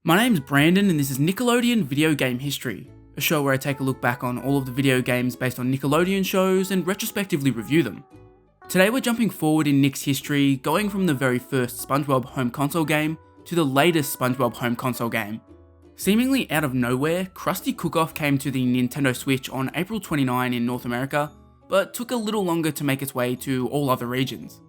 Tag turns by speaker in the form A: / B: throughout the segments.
A: My name's Brandon and this is Nickelodeon Video Game History, a show where I take a look back on all of the video games based on Nickelodeon shows and retrospectively review them. Today we're jumping forward in Nick's history, going from the very first SpongeBob home console game to the latest SpongeBob home console game. Seemingly out of nowhere, Krusty Cook-Off came to the Nintendo Switch on April 29 in North America, but took a little longer to make its way to all other regions.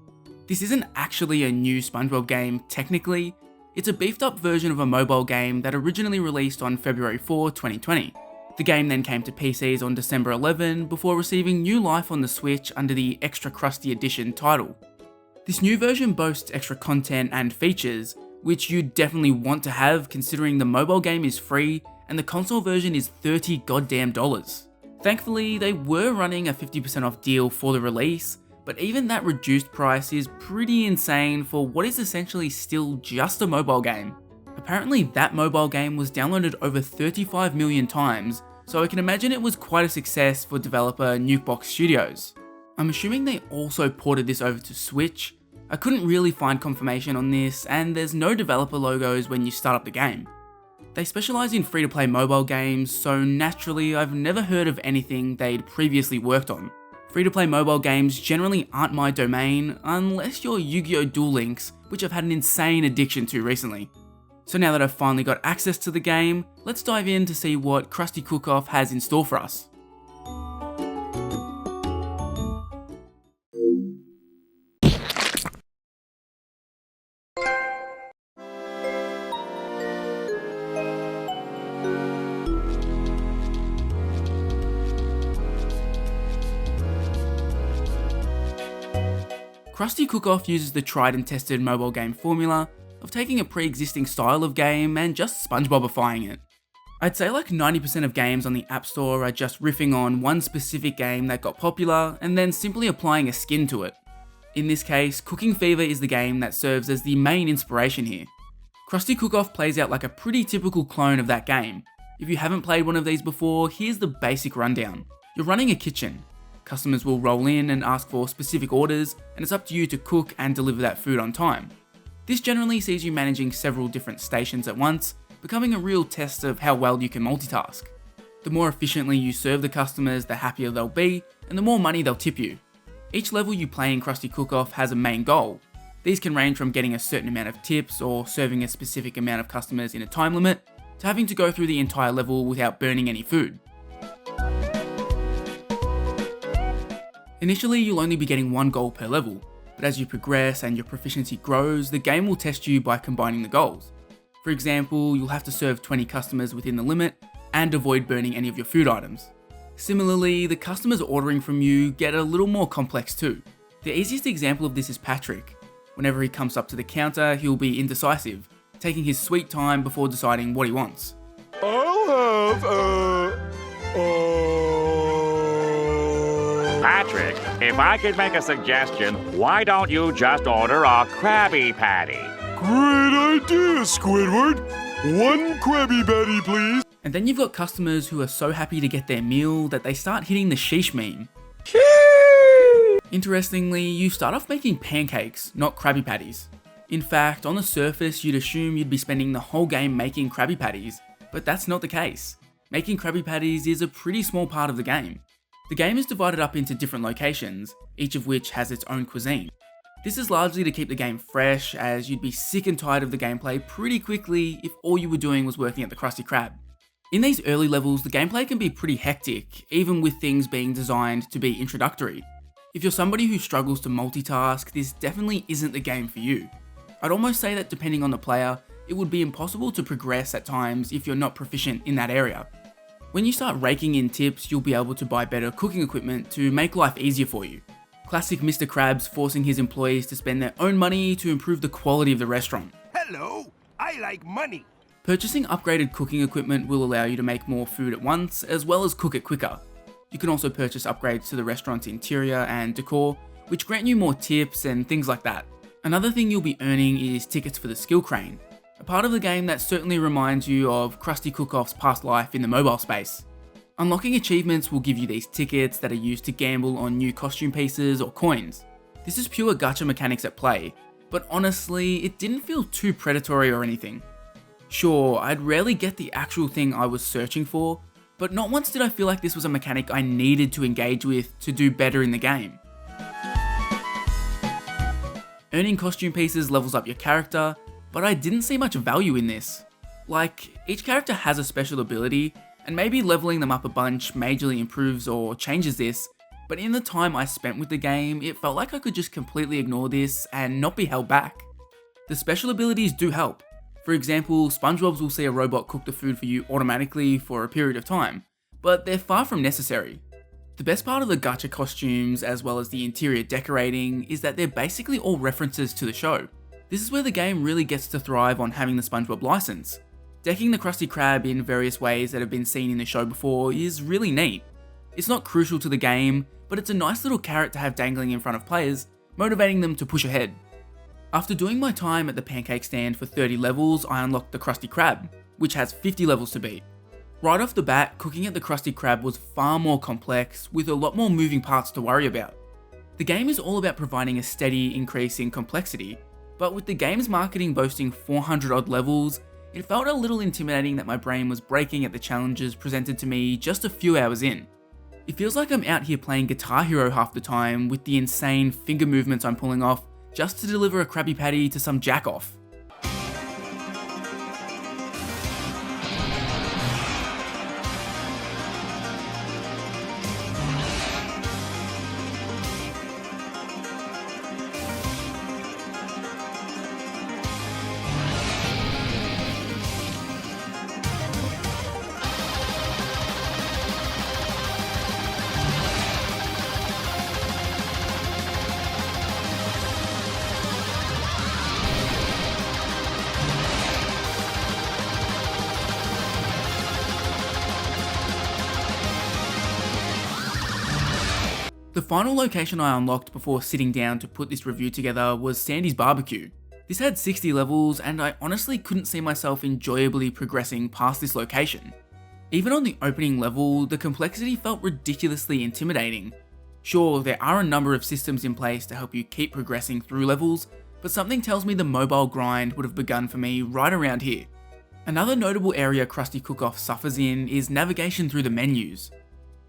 A: This isn't actually a new SpongeBob game technically. It's a beefed up version of a mobile game that originally released on February 4, 2020. The game then came to PCs on December 11 before receiving new life on the Switch under the Extra Krusty Edition title. This new version boasts extra content and features, which you definitely want to have considering the mobile game is free and the console version is $30 goddamn. Thankfully, they were running a 50% off deal for the release, but even that reduced price is pretty insane for what is essentially still just a mobile game. Apparently that mobile game was downloaded over 35 million times, so I can imagine it was quite a success for developer Nukebox Studios. I'm assuming they also ported this over to Switch. I couldn't really find confirmation on this, and there's no developer logos when you start up the game. They specialise in free-to-play mobile games, so naturally I've never heard of anything they'd previously worked on. Free-to-play mobile games generally aren't my domain, unless you're Yu-Gi-Oh! Duel Links, which I've had an insane addiction to recently. So now that I've finally got access to the game, let's dive in to see what Krusty Cook-Off has in store for us. Krusty Cook-Off uses the tried and tested mobile game formula of taking a pre-existing style of game and just SpongeBobifying it. I'd say like 90% of games on the App Store are just riffing on one specific game that got popular and then simply applying a skin to it. In this case, Cooking Fever is the game that serves as the main inspiration here. Krusty Cook-Off plays out like a pretty typical clone of that game. If you haven't played one of these before, here's the basic rundown. You're running a kitchen. Customers will roll in and ask for specific orders, and it's up to you to cook and deliver that food on time. This generally sees you managing several different stations at once, becoming a real test of how well you can multitask. The more efficiently you serve the customers, the happier they'll be, and the more money they'll tip you. Each level you play in Krusty Cook-Off has a main goal. These can range from getting a certain amount of tips or serving a specific amount of customers in a time limit, to having to go through the entire level without burning any food. Initially, you'll only be getting one goal per level, but as you progress and your proficiency grows, the game will test you by combining the goals. For example, you'll have to serve 20 customers within the limit and avoid burning any of your food items. Similarly, the customers ordering from you get a little more complex too. The easiest example of this is Patrick. Whenever he comes up to the counter, he'll be indecisive, taking his sweet time before deciding what he wants.
B: I'll have
C: Patrick, if I could make a suggestion, why don't you just order a Krabby Patty?
B: Great idea, Squidward! One Krabby Patty, please!
A: And then you've got customers who are so happy to get their meal that they start hitting the sheesh meme. Interestingly, you start off making pancakes, not Krabby Patties. In fact, on the surface, you'd assume you'd be spending the whole game making Krabby Patties, but that's not the case. Making Krabby Patties is a pretty small part of the game. The game is divided up into different locations, each of which has its own cuisine. This is largely to keep the game fresh, as you'd be sick and tired of the gameplay pretty quickly if all you were doing was working at the Krusty Krab. In these early levels, the gameplay can be pretty hectic, even with things being designed to be introductory. If you're somebody who struggles to multitask, this definitely isn't the game for you. I'd almost say that depending on the player, it would be impossible to progress at times if you're not proficient in that area. When you start raking in tips, you'll be able to buy better cooking equipment to make life easier for you. Classic Mr. Krabs forcing his employees to spend their own money to improve the quality of the restaurant.
B: Hello, I like money.
A: Purchasing upgraded cooking equipment will allow you to make more food at once, as well as cook it quicker. You can also purchase upgrades to the restaurant's interior and decor, which grant you more tips and things like that. Another thing you'll be earning is tickets for the skill crane, a part of the game that certainly reminds you of Krusty Cook-Off's past life in the mobile space. Unlocking achievements will give you these tickets that are used to gamble on new costume pieces or coins. This is pure gacha mechanics at play, but honestly, it didn't feel too predatory or anything. Sure, I'd rarely get the actual thing I was searching for, but not once did I feel like this was a mechanic I needed to engage with to do better in the game. Earning costume pieces levels up your character, but I didn't see much value in this. Like, each character has a special ability, and maybe leveling them up a bunch majorly improves or changes this, but in the time I spent with the game, it felt like I could just completely ignore this and not be held back. The special abilities do help. For example, SpongeBob's will see a robot cook the food for you automatically for a period of time, but they're far from necessary. The best part of the gacha costumes, as well as the interior decorating, is that they're basically all references to the show. This is where the game really gets to thrive on having the SpongeBob license. Decking the Krusty Krab in various ways that have been seen in the show before is really neat. It's not crucial to the game, but it's a nice little carrot to have dangling in front of players, motivating them to push ahead. After doing my time at the pancake stand for 30 levels, I unlocked the Krusty Krab, which has 50 levels to beat. Right off the bat, cooking at the Krusty Krab was far more complex, with a lot more moving parts to worry about. The game is all about providing a steady increase in complexity, but with the game's marketing boasting 400 odd levels, it felt a little intimidating that my brain was breaking at the challenges presented to me just a few hours in. It feels like I'm out here playing Guitar Hero half the time with the insane finger movements I'm pulling off just to deliver a Krabby Patty to some jack-off. The final location I unlocked before sitting down to put this review together was Sandy's Barbecue. This had 60 levels, and I honestly couldn't see myself enjoyably progressing past this location. Even on the opening level, the complexity felt ridiculously intimidating. Sure, there are a number of systems in place to help you keep progressing through levels, but something tells me the mobile grind would have begun for me right around here. Another notable area Krusty Cook-Off suffers in is navigation through the menus.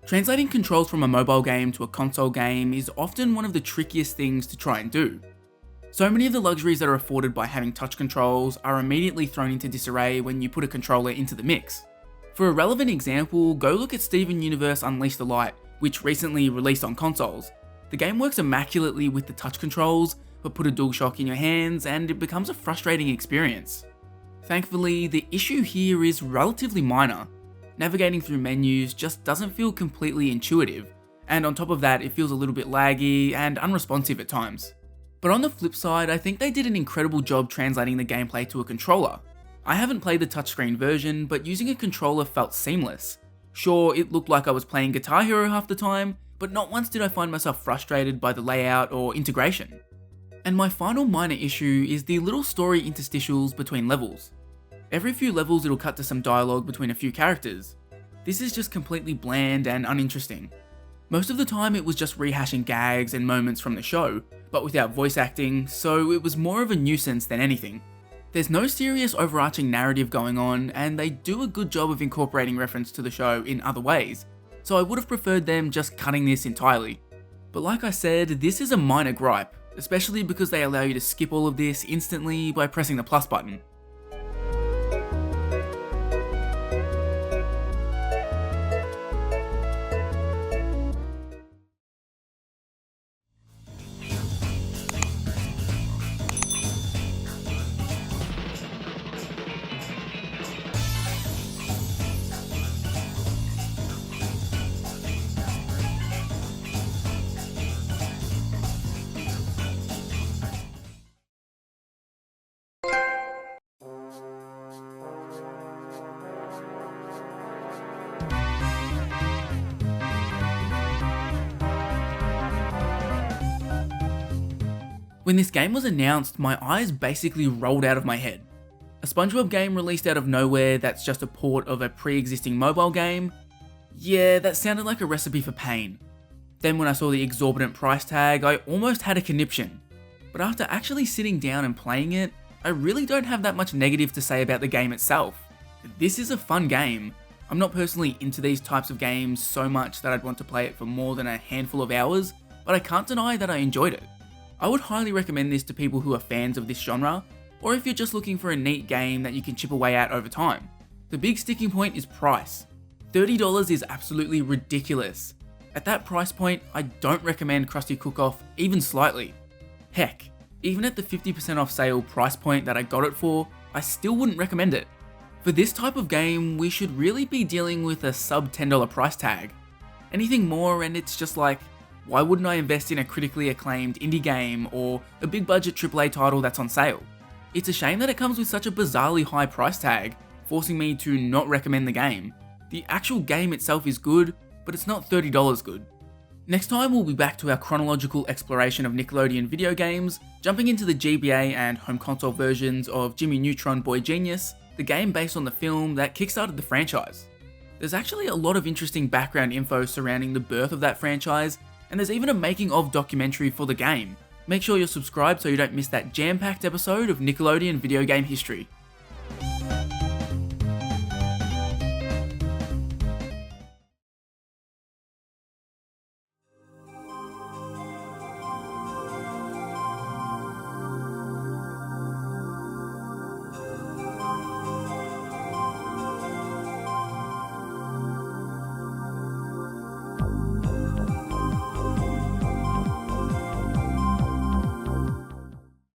A: Translating controls from a mobile game to a console game is often one of the trickiest things to try and do. So many of the luxuries that are afforded by having touch controls are immediately thrown into disarray when you put a controller into the mix. For a relevant example, go look at Steven Universe Unleash the Light, which recently released on consoles. The game works immaculately with the touch controls, but put a DualShock in your hands and it becomes a frustrating experience. Thankfully, the issue here is relatively minor. Navigating through menus just doesn't feel completely intuitive, and on top of that it feels a little bit laggy and unresponsive at times. But on the flip side, I think they did an incredible job translating the gameplay to a controller. I haven't played the touchscreen version, but using a controller felt seamless. Sure, it looked like I was playing Guitar Hero half the time, but not once did I find myself frustrated by the layout or integration. And my final minor issue is the little story interstitials between levels. Every few levels it'll cut to some dialogue between a few characters. This is just completely bland and uninteresting. Most of the time it was just rehashing gags and moments from the show, but without voice acting, so it was more of a nuisance than anything. There's no serious overarching narrative going on, and they do a good job of incorporating reference to the show in other ways, so I would have preferred them just cutting this entirely. But like I said, this is a minor gripe, especially because they allow you to skip all of this instantly by pressing the plus button. When this game was announced, my eyes basically rolled out of my head. A SpongeBob game released out of nowhere that's just a port of a pre-existing mobile game? Yeah, that sounded like a recipe for pain. Then when I saw the exorbitant price tag, I almost had a conniption. But after actually sitting down and playing it, I really don't have that much negative to say about the game itself. This is a fun game. I'm not personally into these types of games so much that I'd want to play it for more than a handful of hours, but I can't deny that I enjoyed it. I would highly recommend this to people who are fans of this genre, or if you're just looking for a neat game that you can chip away at over time. The big sticking point is price. $30 is absolutely ridiculous. At that price point, I don't recommend Krusty Cook-Off even slightly. Heck, even at the 50% off sale price point that I got it for, I still wouldn't recommend it. For this type of game, we should really be dealing with a sub $10 price tag. Anything more and it's just like, why wouldn't I invest in a critically acclaimed indie game or a big budget AAA title that's on sale? It's a shame that it comes with such a bizarrely high price tag, forcing me to not recommend the game. The actual game itself is good, but it's not $30 good. Next time we'll be back to our chronological exploration of Nickelodeon video games, jumping into the GBA and home console versions of Jimmy Neutron Boy Genius, the game based on the film that kickstarted the franchise. There's actually a lot of interesting background info surrounding the birth of that franchise, and there's even a making of documentary for the game. Make sure you're subscribed so you don't miss that jam-packed episode of Nickelodeon video game history.